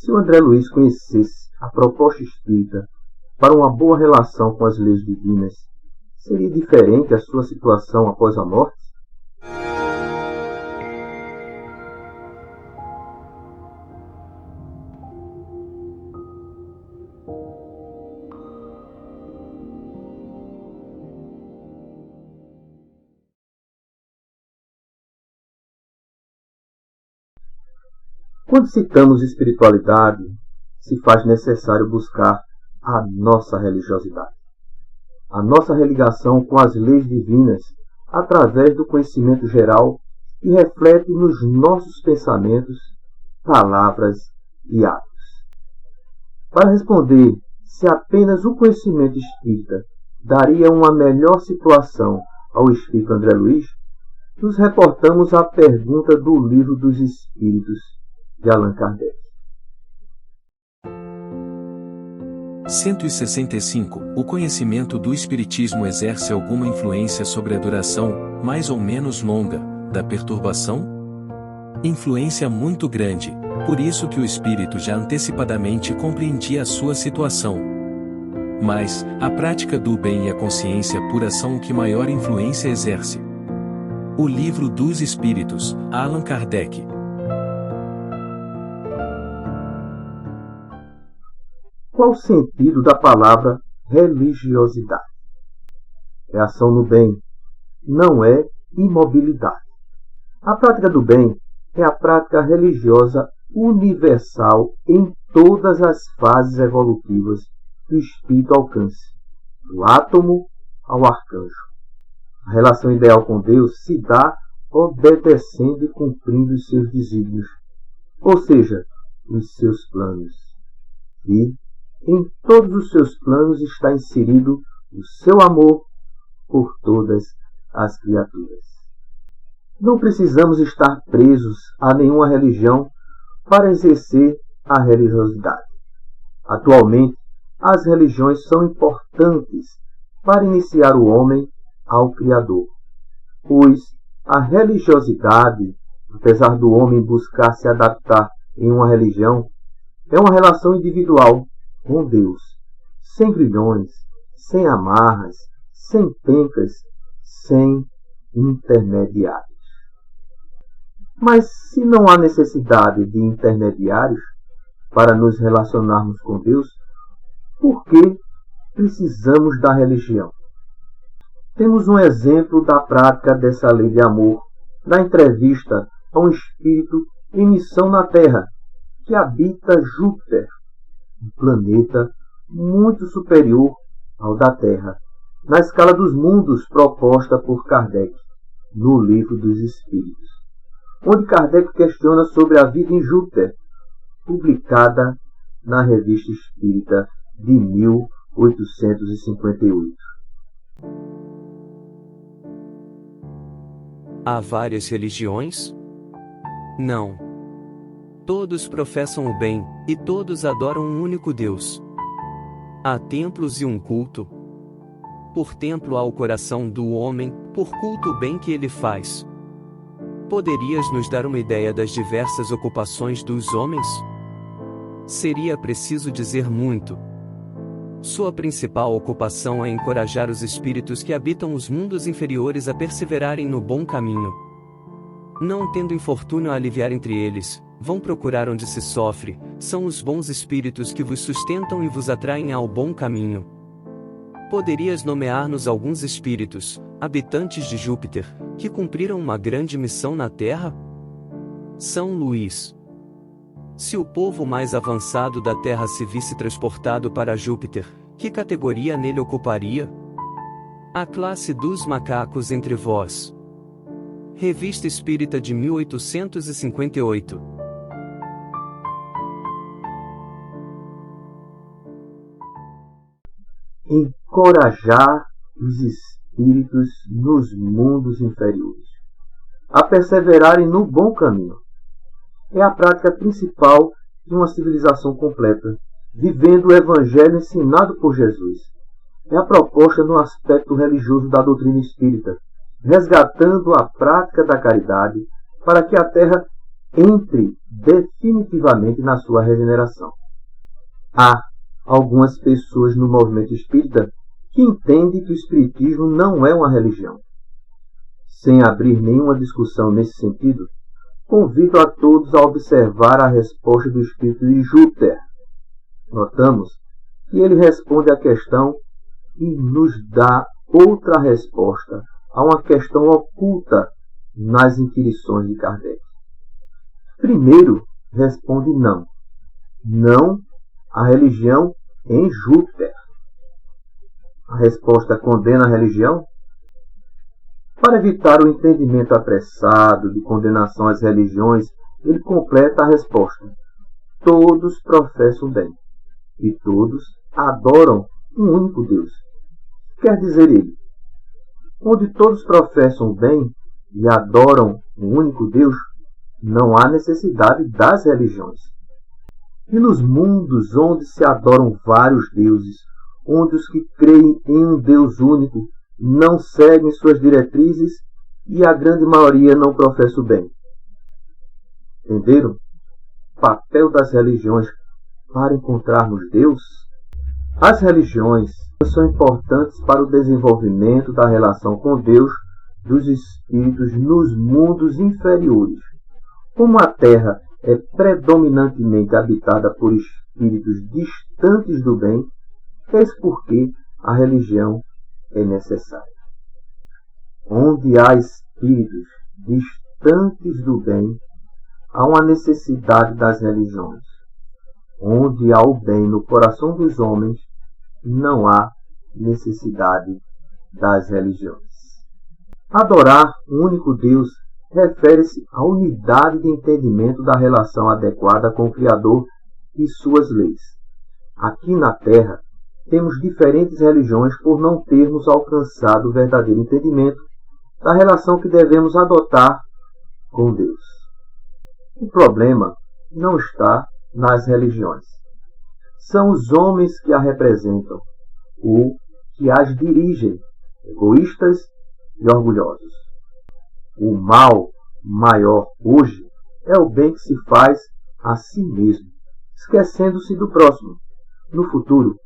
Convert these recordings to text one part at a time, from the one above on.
Se o André Luiz conhecesse a proposta espírita para uma boa relação com as leis divinas, seria diferente a sua situação após a morte? Quando citamos espiritualidade, se faz necessário buscar a nossa religiosidade, a nossa religação com as leis divinas através do conhecimento geral que reflete nos nossos pensamentos, palavras e atos. Para responder se apenas o conhecimento espírita daria uma melhor situação ao espírito André Luiz, nos reportamos à pergunta do Livro dos Espíritos, de Allan Kardec. 165. O conhecimento do Espiritismo exerce alguma influência sobre a duração, mais ou menos longa, da perturbação? Influência muito grande, por isso que o espírito já antecipadamente compreendia a sua situação. Mas, a prática do bem e a consciência pura são o que maior influência exerce. O Livro dos Espíritos, Allan Kardec. Qual o sentido da palavra religiosidade? É ação no bem, não é imobilidade. A prática do bem é a prática religiosa universal em todas as fases evolutivas que o espírito alcance, do átomo ao arcanjo. A relação ideal com Deus se dá obedecendo e cumprindo os seus desígnios, ou seja, os seus planos. E em todos os seus planos está inserido o seu amor por todas as criaturas. Não precisamos estar presos a nenhuma religião para exercer a religiosidade. Atualmente, as religiões são importantes para iniciar o homem ao Criador, pois a religiosidade, apesar do homem buscar se adaptar em uma religião, é uma relação individual com Deus, sem grilhões, sem amarras, sem pencas, sem intermediários. Mas se não há necessidade de intermediários para nos relacionarmos com Deus, por que precisamos da religião? Temos um exemplo da prática dessa lei de amor na entrevista a um espírito em missão na Terra, que habita Júpiter, um planeta muito superior ao da Terra, na escala dos mundos proposta por Kardec, no Livro dos Espíritos, onde Kardec questiona sobre a vida em Júpiter, publicada na Revista Espírita de 1858. Há várias religiões? Não. Todos professam o bem, e todos adoram um único Deus. Há templos e um culto. Por templo há o coração do homem, por culto o bem que ele faz. Poderias nos dar uma ideia das diversas ocupações dos homens? Seria preciso dizer muito. Sua principal ocupação é encorajar os espíritos que habitam os mundos inferiores a perseverarem no bom caminho. Não tendo infortúnio a aliviar entre eles, vão procurar onde se sofre, são os bons espíritos que vos sustentam e vos atraem ao bom caminho. Poderias nomear-nos alguns espíritos, habitantes de Júpiter, que cumpriram uma grande missão na Terra? São Luís. Se o povo mais avançado da Terra se visse transportado para Júpiter, que categoria nele ocuparia? A classe dos macacos entre vós. Revista Espírita de 1858. Encorajar os espíritos nos mundos inferiores a perseverarem no bom caminho é a prática principal de uma civilização completa, vivendo o Evangelho ensinado por Jesus. É a proposta no aspecto religioso da doutrina espírita, resgatando a prática da caridade para que a Terra entre definitivamente na sua regeneração. Há algumas pessoas no movimento espírita que entendem que o espiritismo não é uma religião. Sem abrir nenhuma discussão nesse sentido, convido a todos a observar a resposta do espírito de Júpiter. Notamos que ele responde à questão e nos dá outra resposta a uma questão oculta nas inquirições de Kardec. Primeiro, responde não. Não à religião em Júpiter. A resposta condena a religião? Para evitar o entendimento apressado de condenação às religiões, ele completa a resposta. Todos professam bem, e todos adoram um único Deus. Quer dizer ele, onde todos professam bem e adoram um único Deus, não há necessidade das religiões. E nos mundos onde se adoram vários deuses, onde os que creem em um Deus único não seguem suas diretrizes e a grande maioria não professa o bem. Entenderam? O papel das religiões para encontrarmos Deus? As religiões são importantes para o desenvolvimento da relação com Deus dos espíritos nos mundos inferiores. Como a Terra é predominantemente habitada por espíritos distantes do bem, eis porque a religião é necessária. Onde há espíritos distantes do bem, há uma necessidade das religiões. Onde há o bem no coração dos homens, não há necessidade das religiões. Adorar um único Deus refere-se à unidade de entendimento da relação adequada com o Criador e suas leis. Aqui na Terra, temos diferentes religiões por não termos alcançado o verdadeiro entendimento da relação que devemos adotar com Deus. O problema não está nas religiões. São os homens que a representam ou que as dirigem, egoístas e orgulhosos. O mal maior hoje é o bem que se faz a si mesmo, esquecendo-se do próximo. No futuro,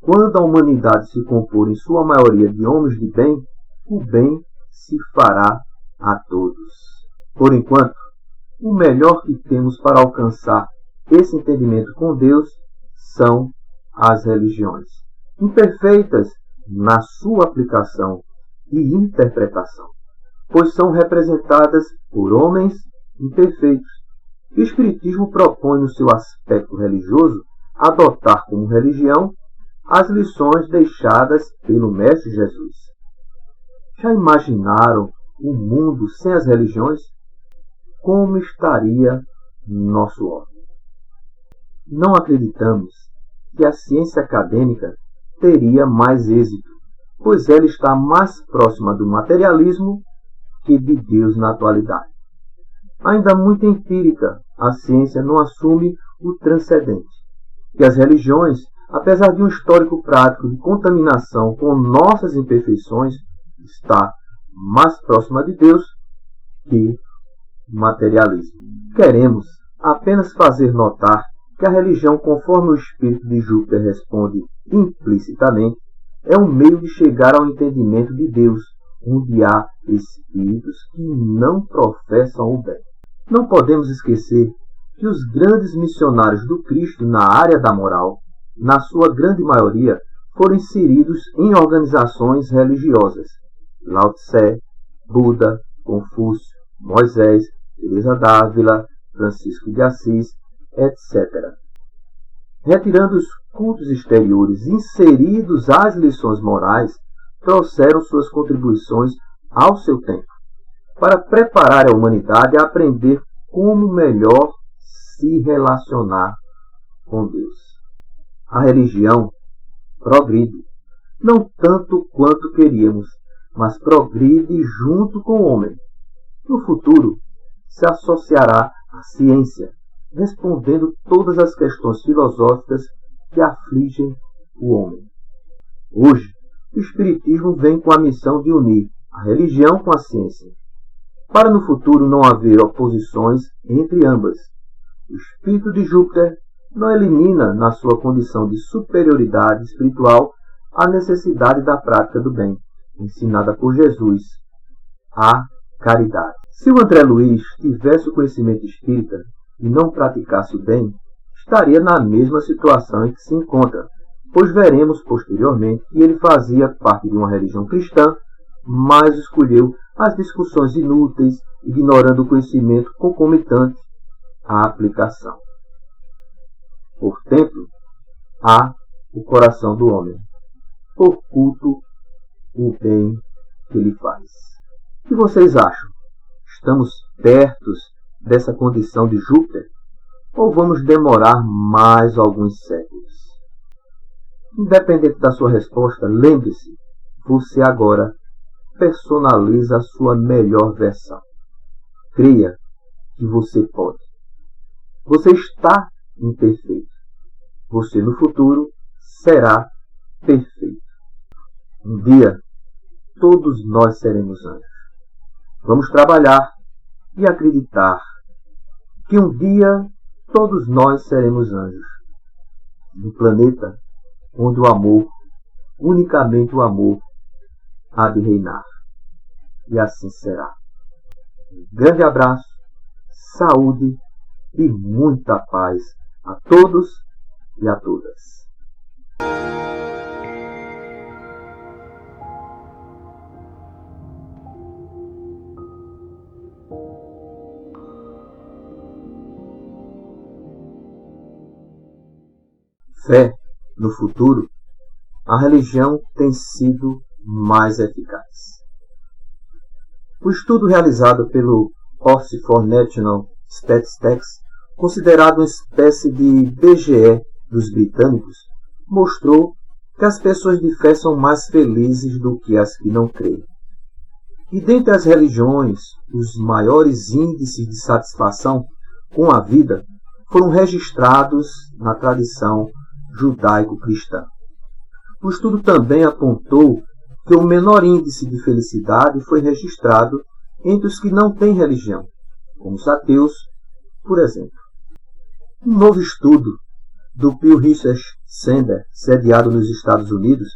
quando a humanidade se compor em sua maioria de homens de bem, o bem se fará a todos. Por enquanto, o melhor que temos para alcançar esse entendimento com Deus são as religiões, imperfeitas na sua aplicação e interpretação, pois são representadas por homens imperfeitos. O Espiritismo propõe no seu aspecto religioso adotar como religião as lições deixadas pelo Mestre Jesus. Já imaginaram um mundo sem as religiões? Como estaria nosso ordem? Não acreditamos que a ciência acadêmica teria mais êxito, pois ela está mais próxima do materialismo que de Deus na atualidade. Ainda muito empírica, a ciência não assume o transcendente, e as religiões, apesar de um histórico prático de contaminação com nossas imperfeições, está mais próxima de Deus que o materialismo. Queremos apenas fazer notar que a religião, conforme o espírito de Júpiter responde implicitamente, é um meio de chegar ao entendimento de Deus, onde há espíritos que não professam o bem. Não podemos esquecer que os grandes missionários do Cristo na área da moral, na sua grande maioria, foram inseridos em organizações religiosas. Lao Tse, Buda, Confúcio, Moisés, Teresa d'Ávila, Francisco de Assis, etc. Retirando os cultos exteriores inseridos às lições morais, trouxeram suas contribuições ao seu tempo, para preparar a humanidade a aprender como melhor se relacionar com Deus. A religião progride, não tanto quanto queríamos, mas progride junto com o homem. No futuro, se associará à ciência, respondendo todas as questões filosóficas que afligem o homem. Hoje, o Espiritismo vem com a missão de unir a religião com a ciência. para no futuro não haver oposições entre ambas. O espírito de Júpiter não elimina, na sua condição de superioridade espiritual, a necessidade da prática do bem, ensinada por Jesus, a caridade. Se o André Luiz tivesse o conhecimento espírita e não praticasse o bem, estaria na mesma situação em que se encontra, pois veremos posteriormente que ele fazia parte de uma religião cristã, mas escolheu as discussões inúteis, ignorando o conhecimento concomitante à aplicação. Por templo, há o coração do homem, por culto, o bem que ele faz. O que vocês acham? Estamos perto dessa condição de Júpiter? Ou vamos demorar mais alguns séculos? Independente da sua resposta, lembre-se, você agora personaliza a sua melhor versão. Creia que você pode. Você está imperfeito. Você no futuro será perfeito. Um dia, todos nós seremos anjos. Vamos trabalhar e acreditar que um dia todos nós seremos anjos. No planeta onde o amor, unicamente o amor, há de reinar. E assim será. Um grande abraço, saúde e muita paz a todos e a todas. Fé no futuro, a religião tem sido mais eficaz. O estudo realizado pelo Office for National Statistics, considerado uma espécie de BGE dos britânicos, mostrou que as pessoas de fé são mais felizes do que as que não creem. E dentre as religiões, os maiores índices de satisfação com a vida foram registrados na tradição judaico-cristã. O estudo também apontou que o menor índice de felicidade foi registrado entre os que não têm religião, como os ateus, por exemplo. Um novo estudo do Pew Research Center, sediado nos Estados Unidos,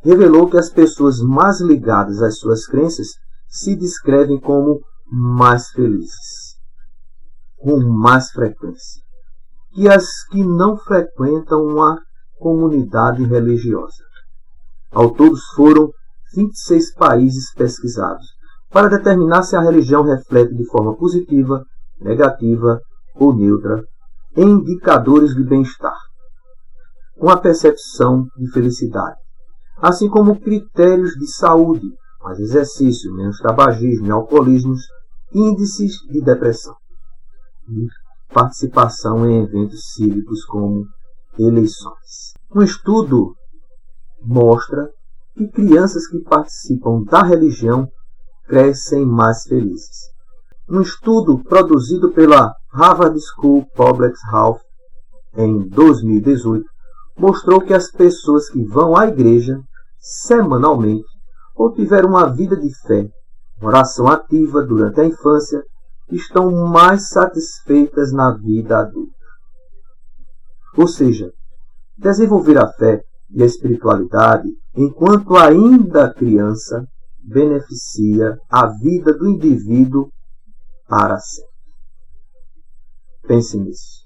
revelou que as pessoas mais ligadas às suas crenças se descrevem como mais felizes, com mais frequência, que as que não frequentam uma comunidade religiosa. Ao todo foram 26 países pesquisados para determinar se a religião reflete de forma positiva, negativa ou neutra em indicadores de bem-estar, com a percepção de felicidade, assim como critérios de saúde, mais exercício, menos tabagismo e alcoolismo, índices de depressão e participação em eventos cívicos como eleições. Um estudo mostra que crianças que participam da religião crescem mais felizes. Um estudo produzido pela Harvard School Public Health em 2018 mostrou que as pessoas que vão à igreja semanalmente ou tiveram uma vida de fé, oração ativa durante a infância, estão mais satisfeitas na vida adulta. Ou seja, desenvolver a fé e a espiritualidade enquanto ainda criança beneficia a vida do indivíduo para sempre. Pense nisso.